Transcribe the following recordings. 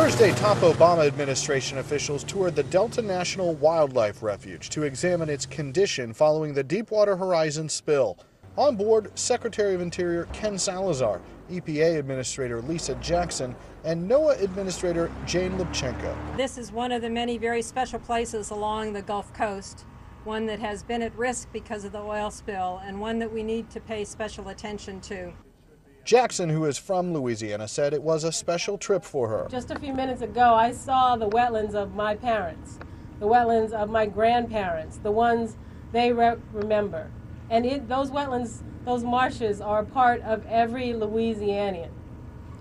Thursday, top Obama administration officials toured the Delta National Wildlife Refuge to examine its condition following the Deepwater Horizon spill. On board, Secretary of Interior Ken Salazar, EPA Administrator Lisa Jackson, and NOAA Administrator Jane Lubchenco. This is one of the many very special places along the Gulf Coast, one that has been at risk because of the oil spill and one that we need to pay special attention to. Jackson, who is from Louisiana, said it was a special trip for her. Just a few minutes ago, I saw the wetlands of my parents, the wetlands of my grandparents, the ones they remember. And those wetlands, those marshes are a part of every Louisianian.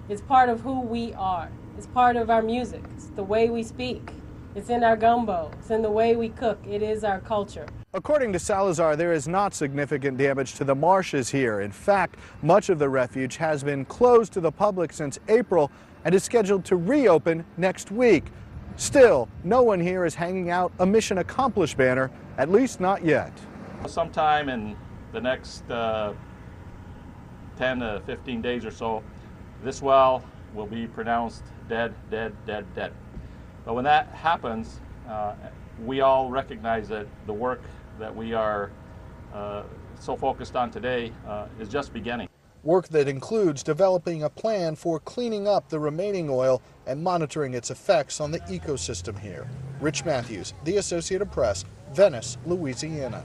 It's part of who we are. It's part of our music. It's the way we speak. It's in our gumbo. It's in the way we cook. It is our culture. According to Salazar, there is not significant damage to the marshes here. In fact, much of the refuge has been closed to the public since April and is scheduled to reopen next week. Still, no one here is hanging out a mission accomplished banner, at least not yet. Sometime in the next 10 to 15 days or so, this well will be pronounced dead, dead, dead, dead. But when that happens, we all recognize that the work that we are so focused on today is just beginning. Work that includes developing a plan for cleaning up the remaining oil and monitoring its effects on the ecosystem here. Rich Matthews, The Associated Press, Venice, Louisiana.